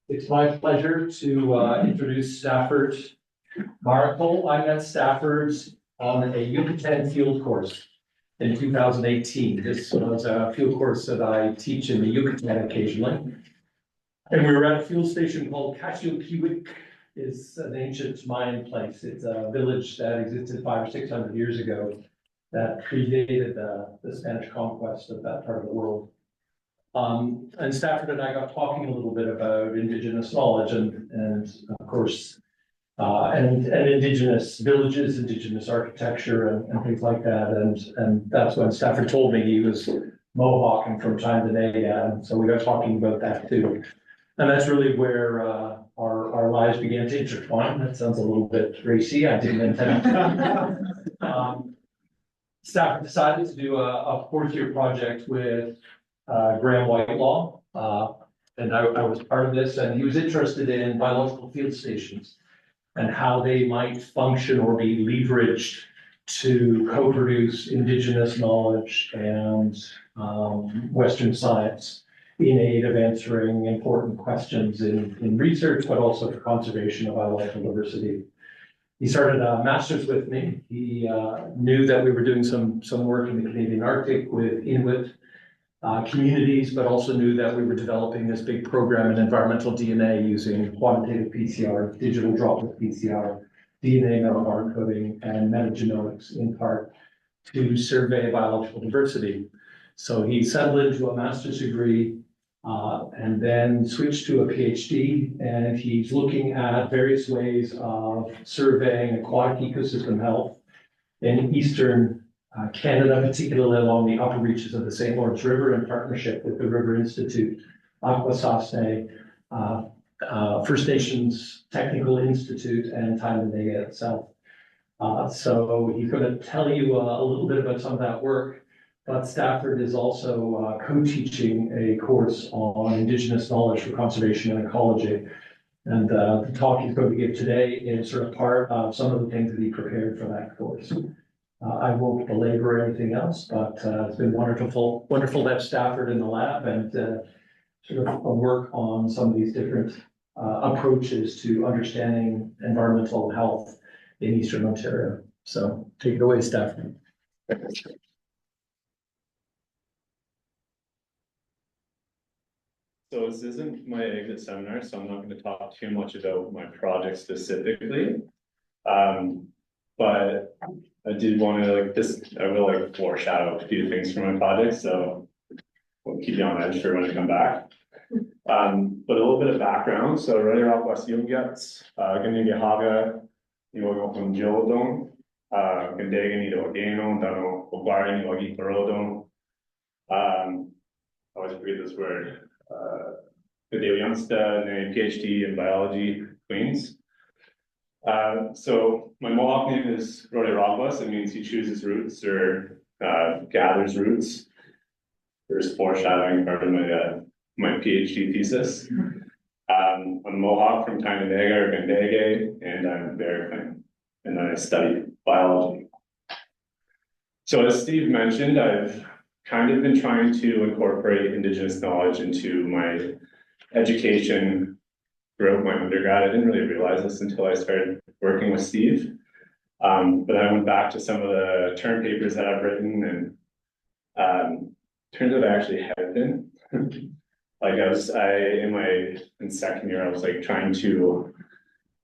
It's my pleasure to introduce Stafford Maracle. I met Stafford on a Yucatan field course in 2018. This was a field course that I teach in the Yucatan occasionally. And we were at a fuel station called Cachiuquihuic. It's an ancient Mayan place. It's a village that existed 500 or 600 years ago that predated the Spanish conquest of that part of the world. And Stafford and I got talking a little bit about Indigenous knowledge and of course, and Indigenous villages, Indigenous architecture and things like that. And that's when Stafford told me he was Mohawk and from time to day. So we got talking about that too. And that's really where our lives began to intertwine. That sounds a little bit racy. I didn't intend to. Stafford decided to do a fourth-year project with Graham Whitelaw, and I was part of this, and he was interested in biological field stations and how they might function or be leveraged to co-produce Indigenous knowledge and Western science in aid of answering important questions in research, but also for conservation of biological diversity. He started a master's with me. He knew that we were doing some work in the Canadian Arctic with Inuit communities, but also knew that we were developing this big program in environmental DNA using quantitative PCR, digital droplet PCR, DNA metabarcoding, and metagenomics in part to survey biological diversity. So he settled into a master's degree and then switched to a PhD, and he's looking at various ways of surveying aquatic ecosystem health in Eastern Canada, particularly along the upper reaches of the St. Lawrence River in partnership with the River Institute, Akwesasne, First Nations Technical Institute, and Tyendinaga itself. So he's going to tell you a little bit about some of that work, but Stafford is also co-teaching a course on Indigenous knowledge for conservation and ecology. And the talk he's going to give today is sort of part of some of the things that he prepared for that course. I won't belabor anything else, but it's been wonderful to have Stafford in the lab and sort of work on some of these different approaches to understanding environmental health in Eastern Ontario. So take it away, Stafford. So this isn't my exit seminar, so I'm not going to talk too much about my project specifically. But I did want to I will foreshadow a few things from my project, so we'll keep you on edge for when I come back. But a little bit of background. So right around West Yungats, Ganigi Haga, Iwago from Jilodon, Gandagan Idogano, Dano Obari, Wagi Perodon. I always forget this word. Video Youngsta, and a PhD in biology, Queens. So my Mohawk name is Rode Rogbus. It means he chooses roots or gathers roots. There's foreshadowing part of my PhD thesis. I'm a Mohawk from Tyendinaga or Gandege, and I'm American, and I study biology. So as Steve mentioned, I've kind of been trying to incorporate Indigenous knowledge into my education throughout my undergrad. I didn't really realize this until I started working with Steve. But I went back to some of the term papers that I've written, and turns out I actually have been. In second year, I was trying to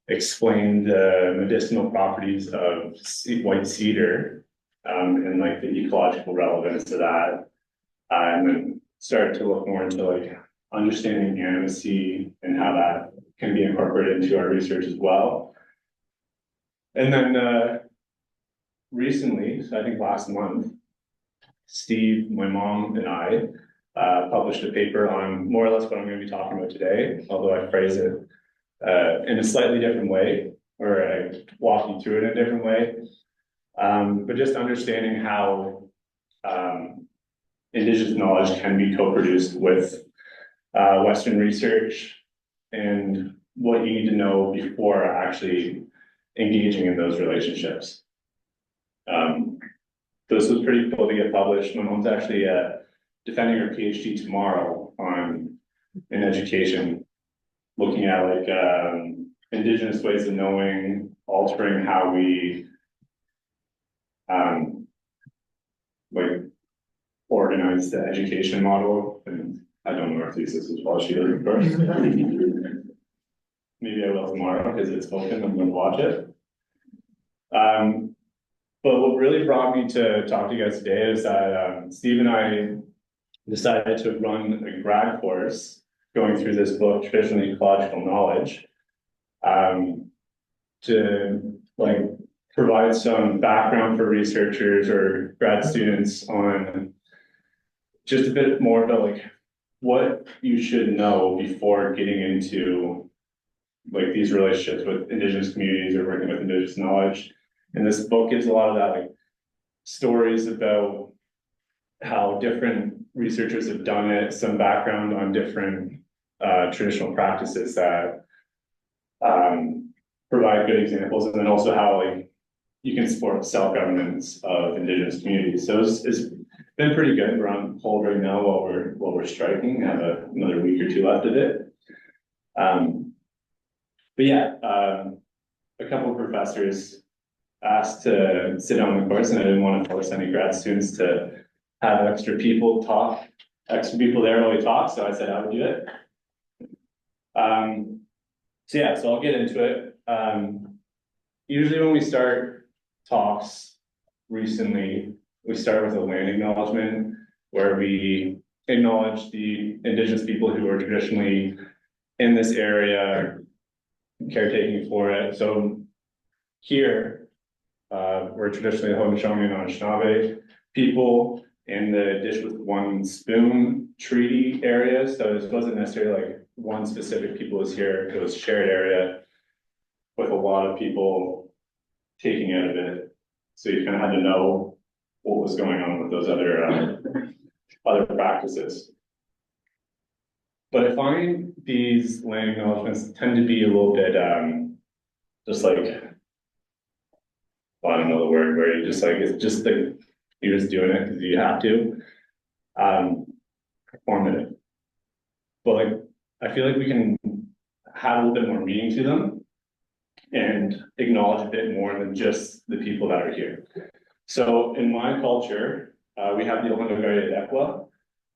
explain the medicinal properties of white cedar, and the ecological relevance to that. And then started to look more into understanding animacy and how that can be incorporated into our research as well. And then recently, so I think last month, Steve, my mom, and I published a paper on more or less what I'm going to be talking about today, although I phrase it in a slightly different way, or I walk you through it in a different way. But just understanding how Indigenous knowledge can be co-produced with Western research and what you need to know before actually engaging in those relationships. This was pretty cool to get published. My mom's actually defending her PhD tomorrow in education looking at like indigenous ways of knowing, altering how we like organize the education model. And I don't know our thesis as well. She does, of course. Maybe I will tomorrow because it's open. I'm going to watch it. But what really brought me to talk to you guys today is that Steve and I decided to run a grad course going through this book, Traditional Ecological Knowledge, to like provide some background for researchers or grad students on just a bit more about like what you should know before getting into like these relationships with Indigenous communities or working with Indigenous knowledge. And this book gives a lot of that like stories about how different researchers have done it, some background on different traditional practices that provide good examples, and then also how like you can support self-governance of Indigenous communities. So it's been pretty good. We're on hold right now while we're striking. I have another week or two left of it. But yeah, a couple of professors asked to sit on the course, and I didn't want to force any grad students to have extra people there while we talk, so I said I would do it. So yeah, so I'll get into it. Usually when we start talks recently, we start with a land acknowledgement where we acknowledge the Indigenous people who are traditionally in this area, caretaking for it. So here, we're traditionally Haudenosaunee and Anishinaabe people in the Dish with One Spoon treaty area. So this wasn't necessarily like one specific people was here, it was a shared area with a lot of people taking out of it. So you kind of had to know what was going on with those other practices. But I find these land acknowledgements tend to be a little bit just like, well, I don't know the word, where you just like, it's just like, you're just doing it because you have to, performative. But like, I feel like we can have a little bit more meaning to them and acknowledge a bit more than just the people that are here. So in my culture, we have the Ohanagari Dekwa,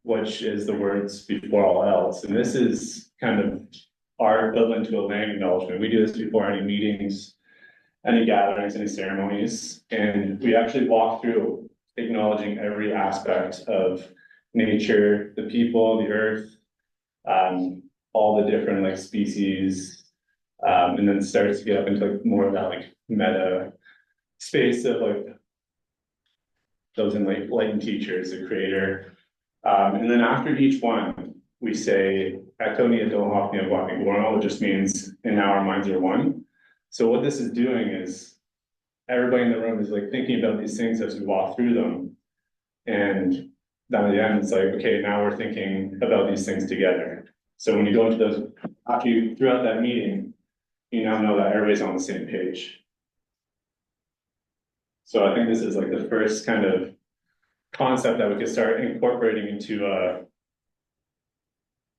which is the words before all else. And this is kind of our equivalent to a land acknowledgement. We do this before any meetings, any gatherings, any ceremonies. And we actually walk through acknowledging every aspect of nature, the people, the earth, all the different like species, and then starts to get up into like more of that like meta space of like those enlightened teachers, the creator. And then after each one, we say, which just means, and now our minds are one. So what this is doing is everybody in the room is like thinking about these things as we walk through them. And then at the end, it's like, okay, now we're thinking about these things together. So when you go into those, throughout that meeting, you now know that everybody's on the same page. So I think this is like the first kind of concept that we could start incorporating into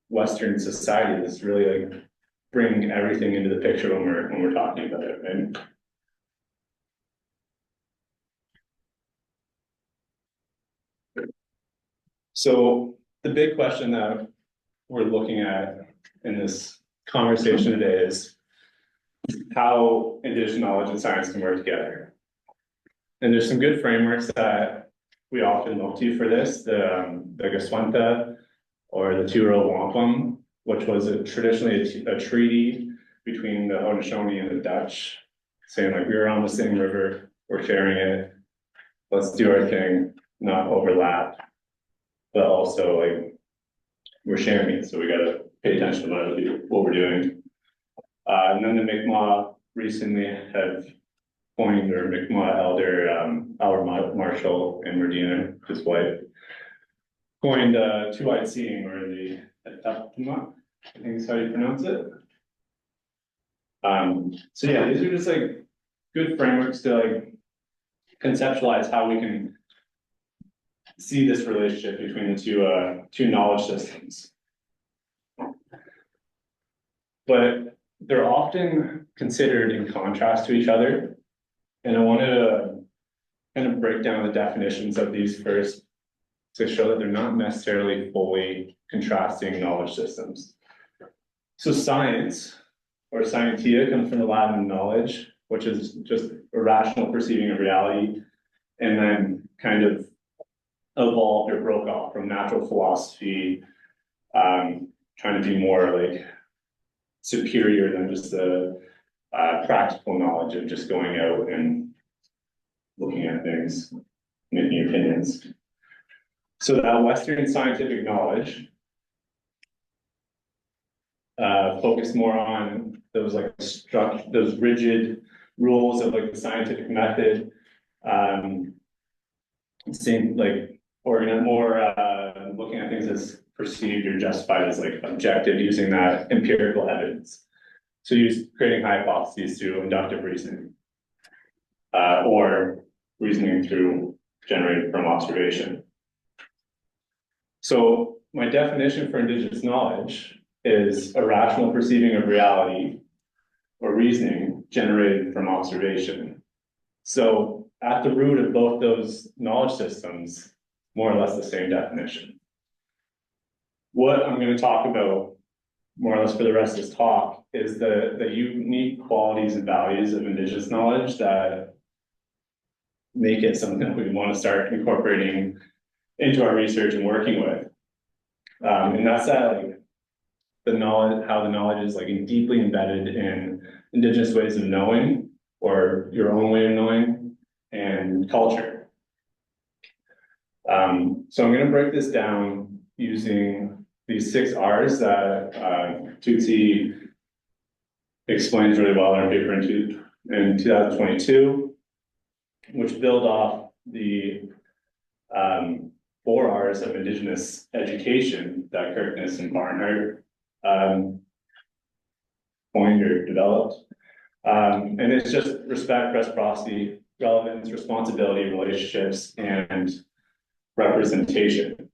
Western society. That's really like bringing everything into the picture when we're talking about it, right? So the big question that we're looking at in this conversation today is how Indigenous knowledge and science can work together. And there's some good frameworks that we often look to for this, the Gaswanta or the Turo Wampum, which was traditionally a treaty between the Haudenosaunee and the Dutch, saying like, we're on the same river, we're sharing it, let's do our thing, not overlap, but also like, we're sharing it, so we gotta pay attention to what we're doing. And then the Mi'kmaq recently have coined, or Mi'kmaq elder, Albert Marshall and Medina, his wife, coined two-eyed seeing, or the Atapuma, I think is how you pronounce it. So yeah, these are just like good frameworks to like conceptualize how we can see this relationship between the two knowledge systems. but they're often considered in contrast to each other. And I wanted to kind of break down the definitions of these first to show that they're not necessarily fully contrasting knowledge systems. So science, or scientia, comes from the Latin knowledge, which is just a rational perceiving of reality, and then kind of evolved or broke off from natural philosophy, trying to be more like superior than just the practical knowledge of just going out and looking at things, making opinions. So that Western scientific knowledge focused more on those like those rigid rules of like the scientific method, same like more looking at things as perceived or justified as like objective, using that empirical evidence. So creating hypotheses through inductive reasoning, or reasoning through generated from observation. So my definition for Indigenous knowledge is a rational perceiving of reality or reasoning generated from observation. So at the root of both those knowledge systems, more or less the same definition. What I'm going to talk about more or less for the rest of this talk is the unique qualities and values of Indigenous knowledge that make it something that we want to start incorporating into our research and working with. And that's that like the knowledge, how the knowledge is like deeply embedded in Indigenous ways of knowing, or your own way of knowing, and culture. So I'm going to break this down using these 6 R's that Tutsi explains really well in our paper in 2022, which build off the 4 R's of Indigenous education that Kirkness and Barnhart coined or developed. And it's just respect, reciprocity, relevance, responsibility, relationships, and representation.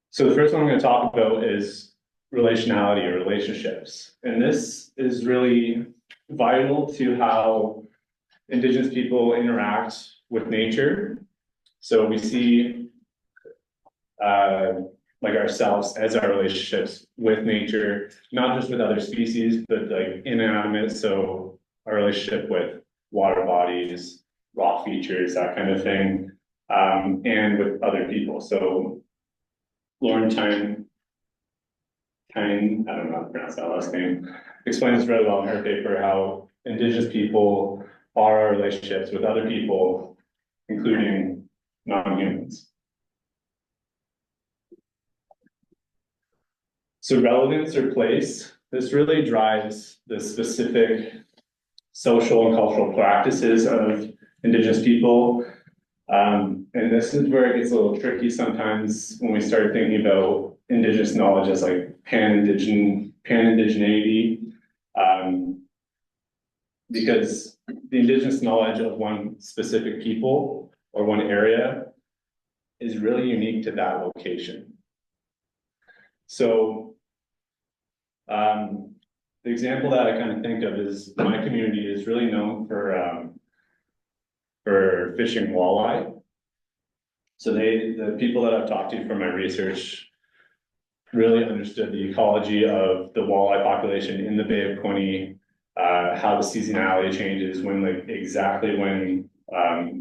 So the first one I'm going to talk about is relationality or relationships. And this is really vital to how Indigenous people interact with nature. So we see like ourselves as our relationships with nature, not just with other species, but like inanimate. So our relationship with water bodies, rock features, that kind of thing, and with other people. So Laurentine, I don't know how to pronounce that last name, explains really well in her paper how Indigenous people are our relationships with other people, including non-humans. So relevance or place, this really drives the specific social and cultural practices of Indigenous people. And this is where it gets a little tricky sometimes when we start thinking about Indigenous knowledge as like pan-indigeneity, because the Indigenous knowledge of one specific people or one area is really unique to that location. So the example that I kind of think of is my community is really known for fishing walleye. So the people that I've talked to from my research really understood the ecology of the walleye population in the Bay of Quinte, how the seasonality changes, when like exactly when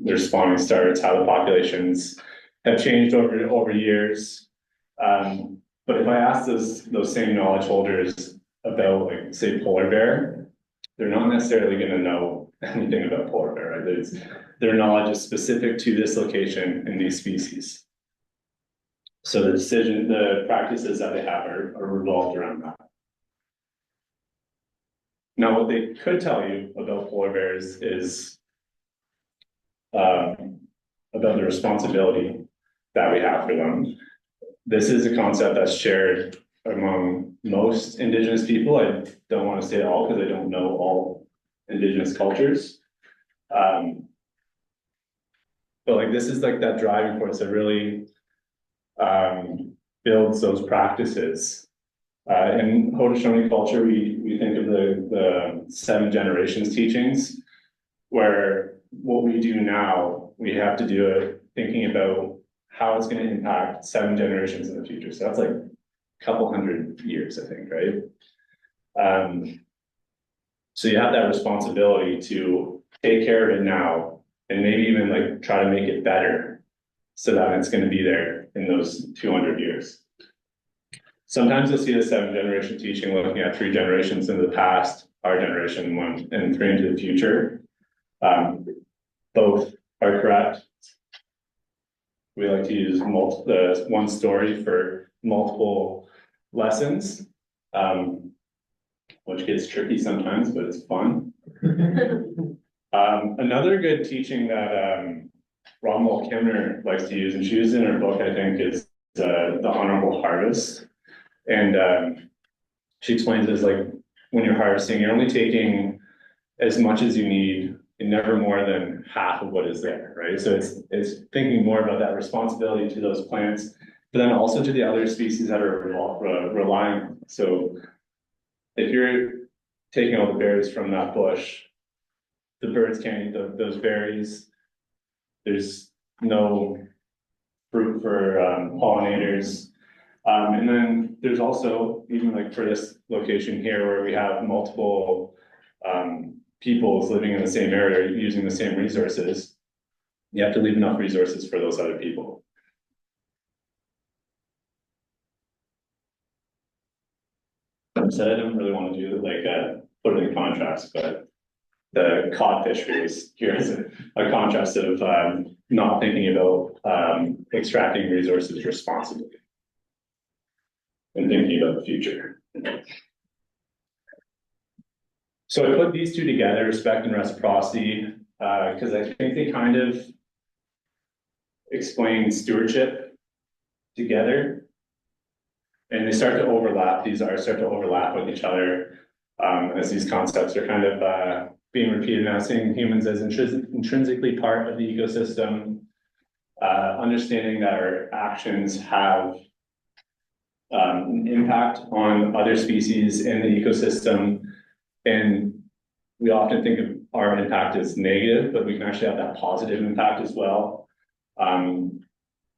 their spawning starts, how the populations have changed over years. But if I ask those same knowledge holders about like say polar bear, they're not necessarily going to know anything about polar bear, right? Their knowledge is specific to this location and these species. So the practices that they have are revolved around that. Now, what they could tell you about polar bears is about the responsibility that we have for them. This is a concept that's shared among most Indigenous people. I don't want to say all because I don't know all Indigenous cultures. But like this is like that driving force that really builds those practices in Haudenosaunee culture, we think of the 7 generations teachings, where what we do now, we have to do it thinking about how it's going to impact 7 generations in the future. So that's like a couple hundred years, I think, right? So you have that responsibility to take care of it now and maybe even like try to make it better so that it's going to be there in those 200 years. Sometimes you'll see the 7 generation teaching looking at 3 generations in the past, our generation, 1 and 3 into the future. Both are correct. We like to use one story for multiple lessons, which gets tricky sometimes, but it's fun. Another good teaching that Ronald Kimner likes to use, and she uses in her book, I think, is the honorable harvest. And she explains it as like, when you're harvesting, you're only taking as much as you need and never more than half of what is there, right? So it's thinking more about that responsibility to those plants, but then also to the other species that are relying on. So if you're taking all the berries from that bush, the birds can't eat those berries. There's no fruit for pollinators. And then there's also, even like for this location here, where we have multiple peoples living in the same area using the same resources, you have to leave enough resources for those other people. So I didn't really want to do like put it in contrast, but the cod fishery is here as a contrast of not thinking about extracting resources responsibly and thinking about the future. So I put these two together, respect and reciprocity, because I think they kind of explain stewardship together. And they start to overlap, start to overlap with each other as these concepts are kind of being repeated now, seeing humans as intrinsically part of the ecosystem, understanding that our actions have an impact on other species in the ecosystem. And we often think of our impact as negative, but we can actually have that positive impact as well.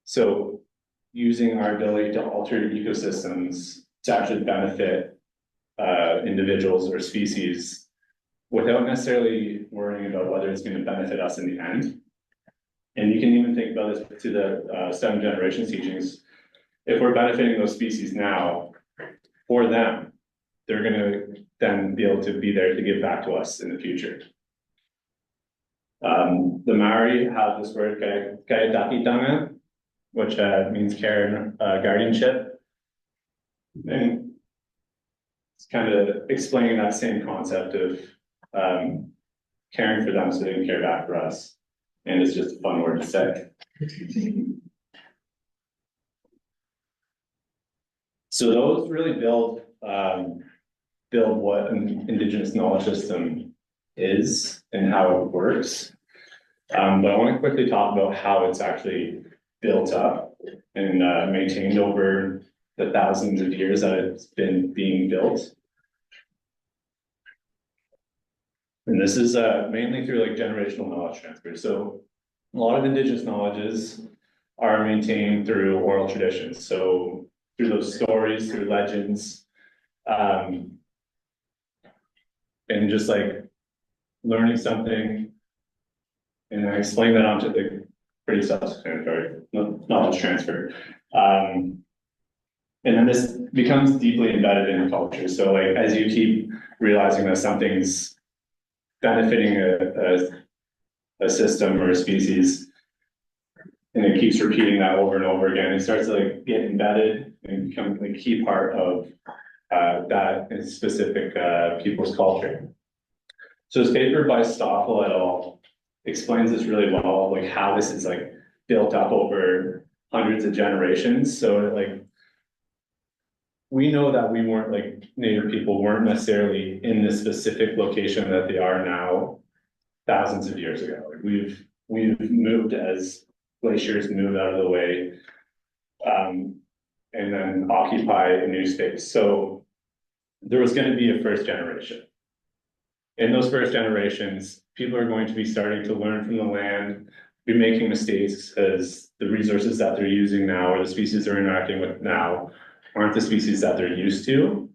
So using our ability to alter ecosystems to actually benefit individuals or species without necessarily worrying about whether it's going to benefit us in the end. And you can even think about this to the 7 generations teachings. If we're benefiting those species now, for them, they're going to then be able to be there to give back to us in the future. The Maori have this word, kaitakitanga, which means care and guardianship. And it's kind of explaining that same concept of caring for them so they can care back for us. And it's just a fun word to say. So those really build what an Indigenous knowledge system is and how it works. But I want to quickly talk about how it's actually built up and maintained over the thousands of years that it's been being built. And this is mainly through like generational knowledge transfer. So a lot of Indigenous knowledges are maintained through oral traditions. So through those stories, through legends, and just like learning something and then explaining that onto the pretty self-explanatory knowledge transfer. And then this becomes deeply embedded in culture. So like, as you keep realizing that something's benefiting a system or a species, and it keeps repeating that over and over again, it starts to like get embedded and become a key part of that specific people's culture. So this paper by Stoffel et al. Explains this really well, like how this is like built up over hundreds of generations. So like, we know that we weren't like Native people weren't necessarily in this specific location that they are now thousands of years ago. Like we've moved as glaciers move out of the way, and then occupy a new space. So there was gonna be a first generation. In those first generations, people are going to be starting to learn from the land, be making mistakes as the resources that they're using now or the species they're interacting with now aren't the species that they're used to.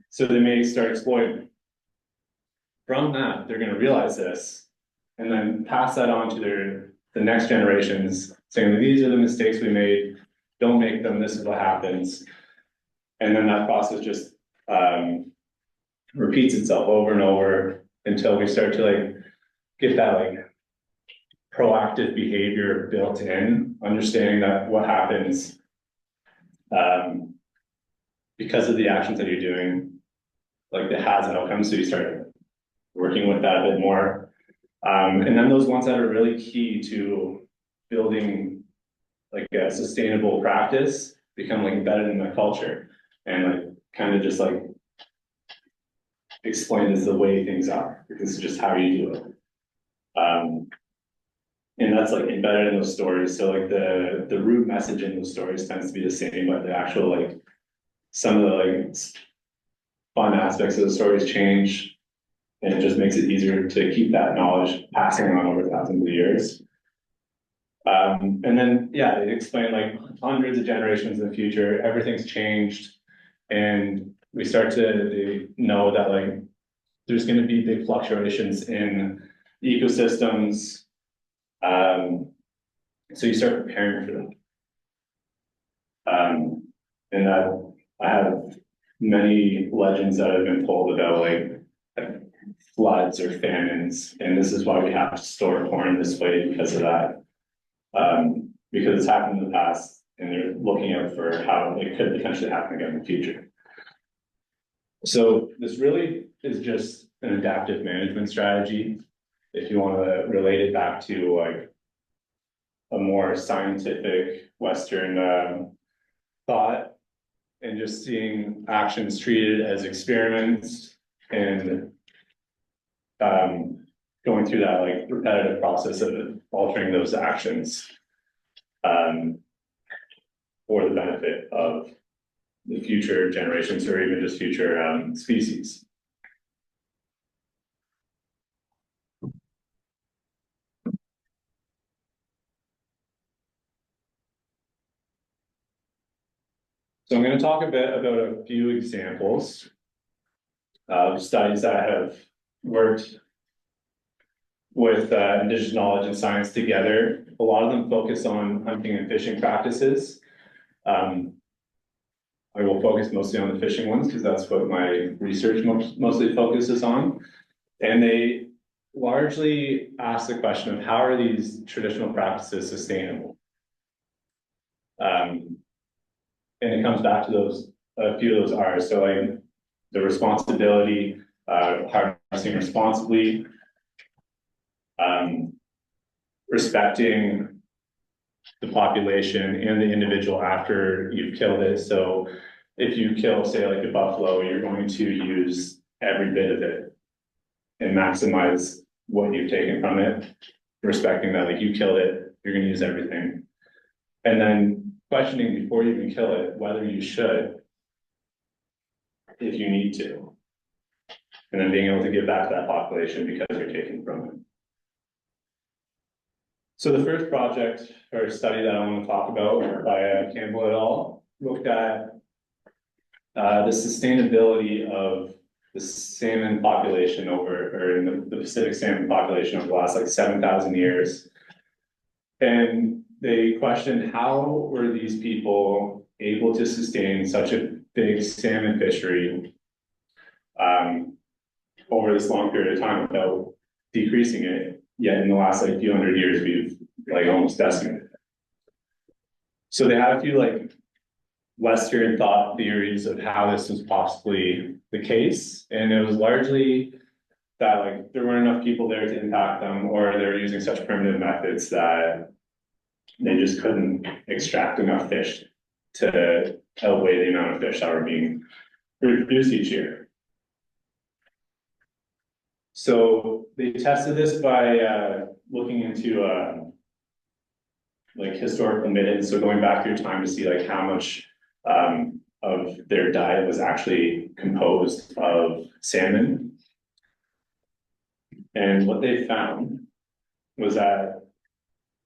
So they may start exploiting. From that, they're gonna realize this and then pass that on to the next generations, saying these are the mistakes we made, don't make them, this is what happens. And then that process just repeats itself over and over until we start to like get that like proactive behavior built in, understanding that what happens because of the actions that you're doing, like it has outcomes, so you start working with that a bit more. And then those ones that are really key to building like a sustainable practice become like embedded in the culture and like kind of just like explained as the way things are, because it's just how you do it. And that's like embedded in those stories. So like the root message in those stories tends to be the same, but the actual like some of the like fun aspects of the stories change, and it just makes it easier to keep that knowledge passing on over thousands of years. And then yeah, they explain like hundreds of generations in the future, everything's changed, and we start to know that like there's going to be big fluctuations in ecosystems. So you start preparing for them. And that I have many legends that have been told about like floods or famines, and this is why we have to store corn this way because of that. Because it's happened in the past, and they're looking out for how it could potentially happen again in the future. So this really is just an adaptive management strategy. If you want to relate it back to like a more scientific Western thought, and just seeing actions treated as experiments and going through that like repetitive process of altering those actions for the benefit of the future generations or even just future species. So I'm going to talk a bit about a few examples of studies that have worked with Indigenous knowledge and science together. A lot of them focus on hunting and fishing practices. I will focus mostly on the fishing ones because that's what my research mostly focuses on. And they largely ask the question of how are these traditional practices sustainable? And it comes back to those, a few of those R's. So like the responsibility, harvesting responsibly, respecting the population and the individual after you've killed it. So if you kill, say, like a buffalo, you're going to use every bit of it and maximize what you've taken from it, respecting that, like you killed it, you're going to use everything. And then questioning before you even kill it, whether you should, if you need to. And then being able to give back to that population because you're taking from it. So the first project or study that I want to talk about by Campbell et al. Looked at the sustainability of the salmon population or in the Pacific salmon population over the last like 7,000 years. And they questioned how were these people able to sustain such a big salmon fishery over this long period of time without decreasing it. Yet in the last like few hundred years, we've like almost decimated it. So they had a few like Western thought theories of how this was possibly the case. And it was largely that like there weren't enough people there to impact them, or they were using such primitive methods that they just couldn't extract enough fish to outweigh the amount of fish that were being produced each year. So they tested this by looking into like historical middens, so going back through time to see like how much of their diet was actually composed of salmon. And what they found was that,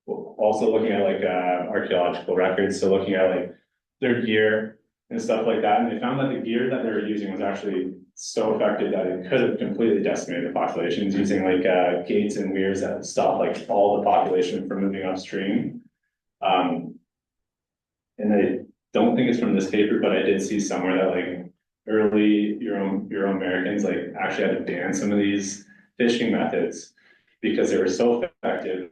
also looking at like archaeological records, so looking at like their gear and stuff like that, and they found that the gear that they were using was actually so effective that it could have completely decimated the populations, using like gates and weirs that would stop like all the population from moving upstream. And I don't think it's from this paper, but I did see somewhere that like early Euro Americans like actually had to ban some of these fishing methods because they were so effective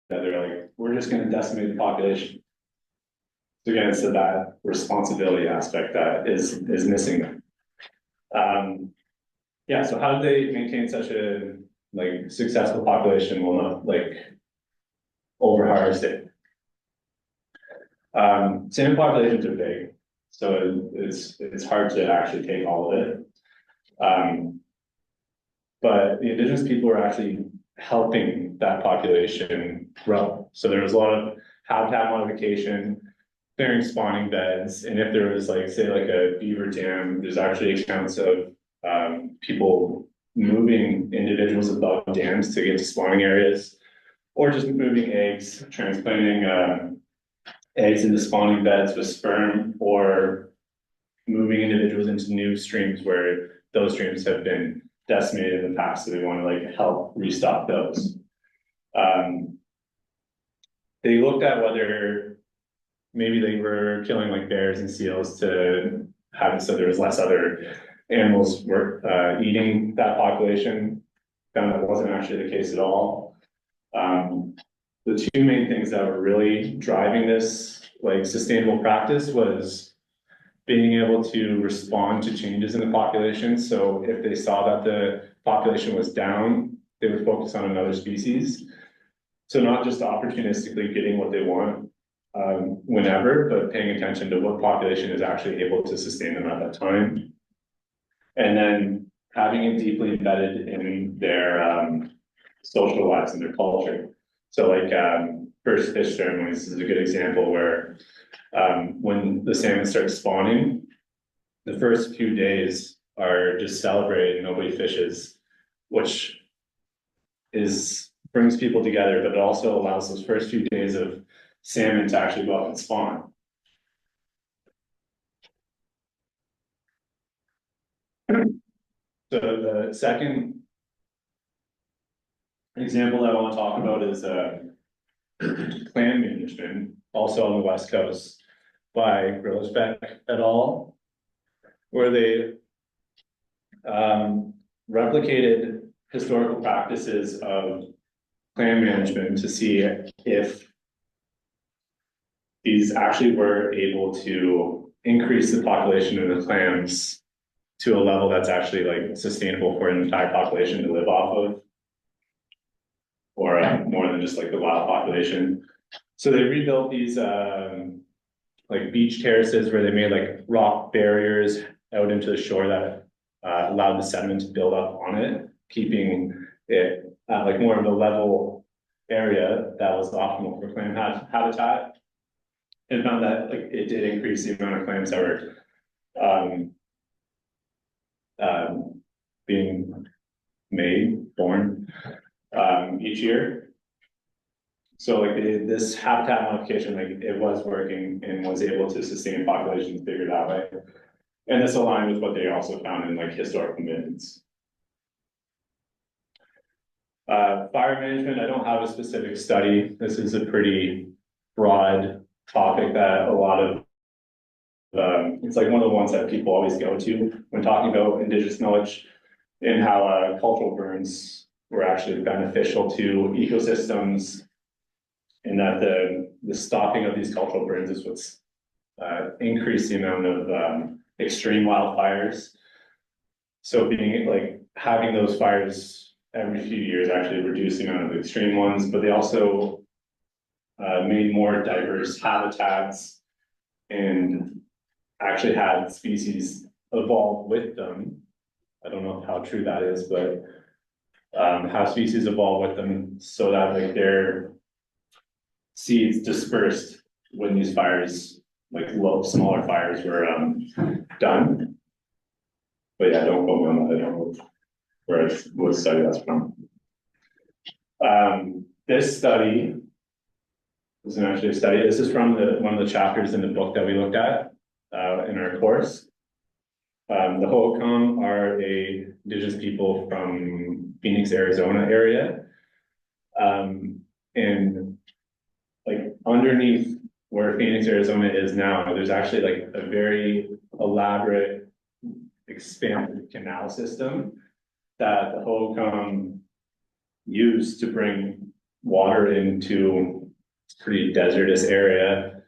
that they're like, we're just going to decimate the population. So again, it's that responsibility aspect that is missing. Yeah, so how did they maintain such a like successful population while not like over harvested? Salmon populations are big, so it's hard to actually take all of it. But the indigenous people were actually helping that population grow. So there was a lot of habitat modification, clearing spawning beds, and if there was like, say like a beaver dam, there's actually accounts of people moving individuals above dams to get to spawning areas, or just moving eggs, transplanting eggs into spawning beds with sperm, or moving individuals into new streams where those streams have been decimated in the past, so they want to like help restock those. They looked at whether maybe they were killing like bears and seals to have it so there was less other animals were eating that population. Found that wasn't actually the case at all. The two main things that were really driving this like sustainable practice was being able to respond to changes in the population. So if they saw that the population was down, they would focus on another species. So not just opportunistically getting what they want whenever, but paying attention to what population is actually able to sustain them at that time. And then having it deeply embedded in their social lives and their culture. So like first fish ceremonies is a good example where when the salmon starts spawning, the first few days are just celebrated, nobody fishes, which brings people together, but it also allows those first few days of salmon to actually go out and spawn. So the second example that I want to talk about is clam management, also on the West Coast by Grosbeck et al., where they replicated historical practices of clam management to see if these actually were able to increase the population of the clams to a level that's actually like sustainable for an entire population to live off of, or more than just like the wild population. So they rebuilt these like beach terraces where they made like rock barriers out into the shore that allowed the sediment to build up on it, keeping it like more of a level area that was optimal for clam habitat. And found that like it did increase the amount of clams that were being born each year. So like this habitat modification, like it was working and was able to sustain populations bigger that way. And this aligned with what they also found in like historical minutes. Fire management, I don't have a specific study. This is a pretty broad topic that a lot of it's like one of the ones that people always go to when talking about Indigenous knowledge, and how cultural burns were actually beneficial to ecosystems, and that the stopping of these cultural burns is what's increased the amount of extreme wildfires. So being like having those fires every few years actually reduced the amount of extreme ones, but they also made more diverse habitats and actually had species evolve with them. I don't know how true that is, but how species evolve with them so that like their seeds dispersed when these fires like smaller fires were done. But yeah, don't quote me on that, I don't know where it's, what study that's from. This study isn't actually a study, this is from one of the chapters in the book that we looked at in our course. The Hohokam are a indigenous people from Phoenix, Arizona area. And like underneath where Phoenix, Arizona is now, there's actually like a very elaborate expansive canal system that the Hohokam used to bring water into a pretty desertous area,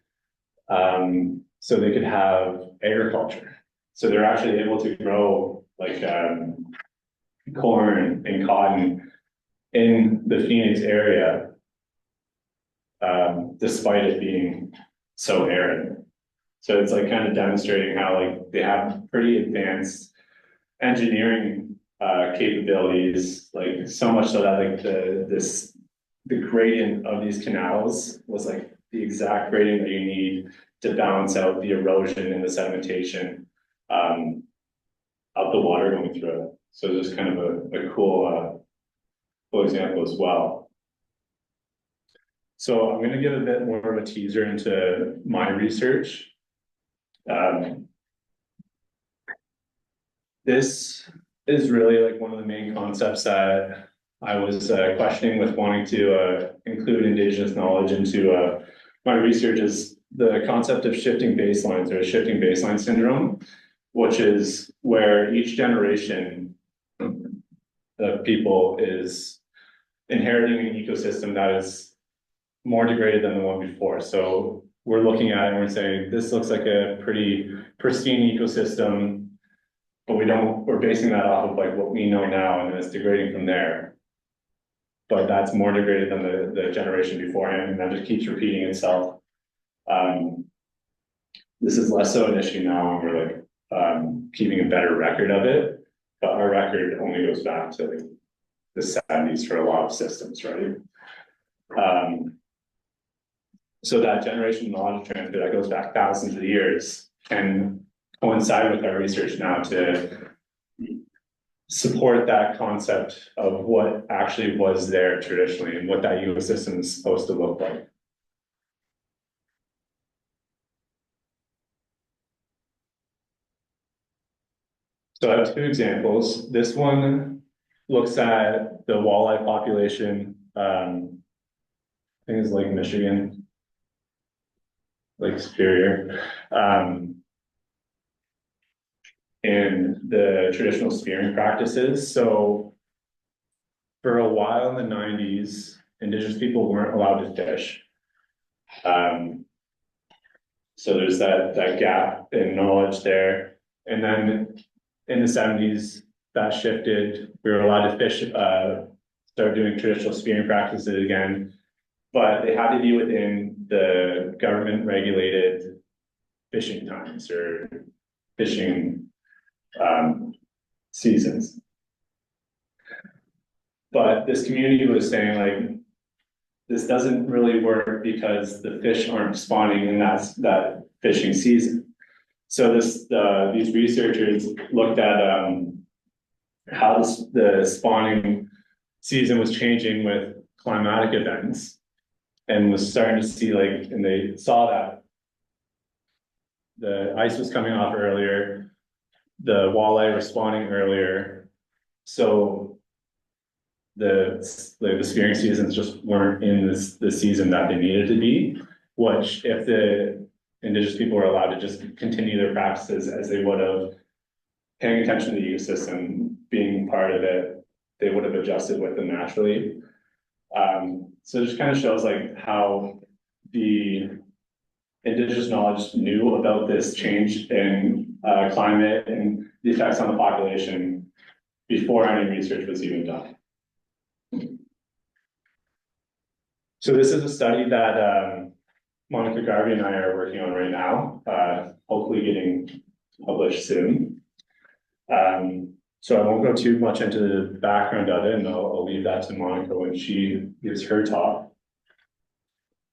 so they could have agriculture. So they're actually able to grow like corn and cotton in the Phoenix area, despite it being so arid. So it's like kind of demonstrating how like they have pretty advanced engineering capabilities, like so much so that like the gradient of these canals was like the exact gradient that you need to balance out the erosion and the sedimentation of the water going through it. So just kind of a cool example as well. So I'm going to give a bit more of a teaser into my research. This is really like one of the main concepts that I was questioning with wanting to include Indigenous knowledge into my research, is the concept of shifting baselines, or shifting baseline syndrome, which is where each generation of people is inheriting an ecosystem that is more degraded than the one before. So we're looking at it and we're saying, this looks like a pretty pristine ecosystem, but we're basing that off of like what we know now, and then it's degrading from there. But that's more degraded than the generation beforehand, and that just keeps repeating itself. This is less so an issue now, and we're like keeping a better record of it, but our record only goes back to like the 70s for a lot of systems, right? So that generation knowledge transfer that goes back thousands of years can coincide with our research now to support that concept of what actually was there traditionally and what that ecosystem is supposed to look like. So I have two examples. This one looks at the walleye population. I think it's Lake Michigan, Lake Superior, and the traditional spearing practices. So for a while in the 90s, Indigenous people weren't allowed to fish. So there's that gap in knowledge there. And then in the 70s, that shifted. We were allowed to fish, start doing traditional spearing practices again, but they had to be within the government regulated fishing times or fishing seasons. But this community was saying like, this doesn't really work because the fish aren't spawning in that fishing season. So these researchers looked at how the spawning season was changing with climatic events, and was starting to see like, and they saw that the ice was coming off earlier, the walleye were spawning earlier, so the spearing seasons just weren't in the season that they needed to be, which if the Indigenous people were allowed to just continue their practices as they would have, paying attention to the ecosystem, being part of it, they would have adjusted with them naturally. So it just kind of shows like how the Indigenous knowledge knew about this change in climate and the effects on the population before any research was even done. So this is a study that Monica Garvey and I are working on right now, hopefully getting published soon. So I won't go too much into the background of it, and I'll leave that to Monica when she gives her talk.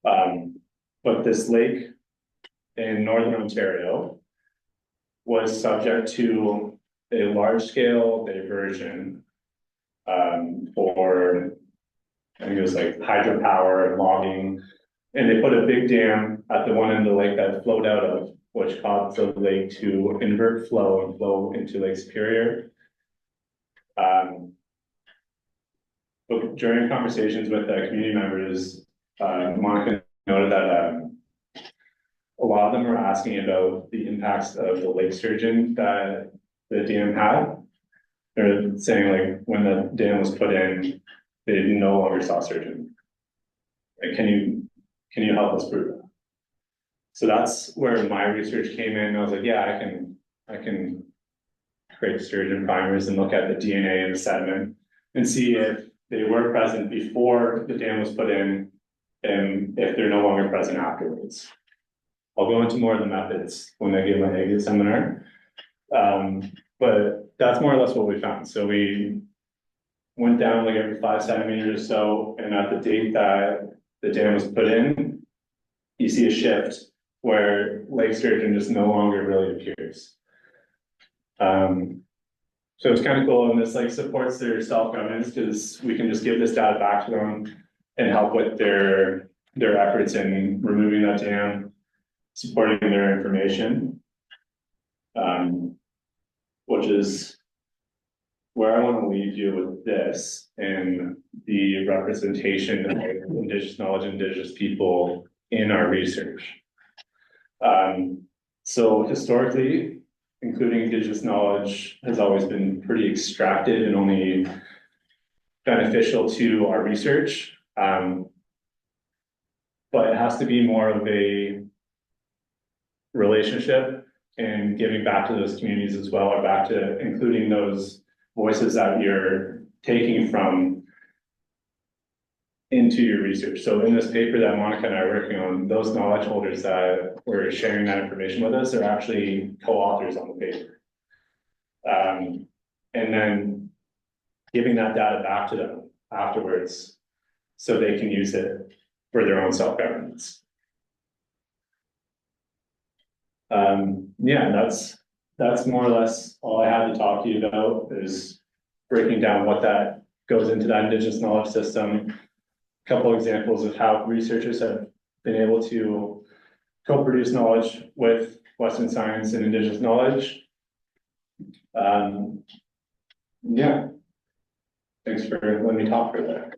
But this lake in Northern Ontario was subject to a large-scale diversion for, I think it was like hydropower and logging. And they put a big dam at the one end of the lake that flowed out of, which caused the lake to invert flow and flow into Lake Superior. But during conversations with the community members, Monica noted that a lot of them were asking about the impacts of the lake sturgeon that the dam had. They're saying like when the dam was put in, they no longer saw sturgeon. Like, can you help us prove that? So that's where my research came in. I was like, yeah, I can create sturgeon primers and look at the DNA in the sediment and see if they were present before the dam was put in and if they're no longer present afterwards. I'll go into more of the methods when I give my AGA seminar. But that's more or less what we found. So we went down like every 5 centimeters or so, and at the date that the dam was put in, you see a shift where lake sturgeon just no longer really appears. So it's kind of cool, and this like supports their self-governance because we can just give this data back to them and help with their efforts in removing that dam, supporting their information, which is where I want to leave you with this and the representation of Indigenous knowledge, Indigenous people in our research. So historically, including Indigenous knowledge has always been pretty extracted and only beneficial to our research. But it has to be more of a relationship and giving back to those communities as well, or back to including those voices that you're taking from into your research. So in this paper that Monica and I are working on, those knowledge holders that were sharing that information with us are actually co-authors on the paper. And then giving that data back to them afterwards so they can use it for their own self-governance. Yeah, that's more or less all I had to talk to you about, is breaking down what that goes into that Indigenous knowledge system. A couple examples of how researchers have been able to co-produce knowledge with Western science and Indigenous knowledge. Yeah, thanks for letting me talk for that.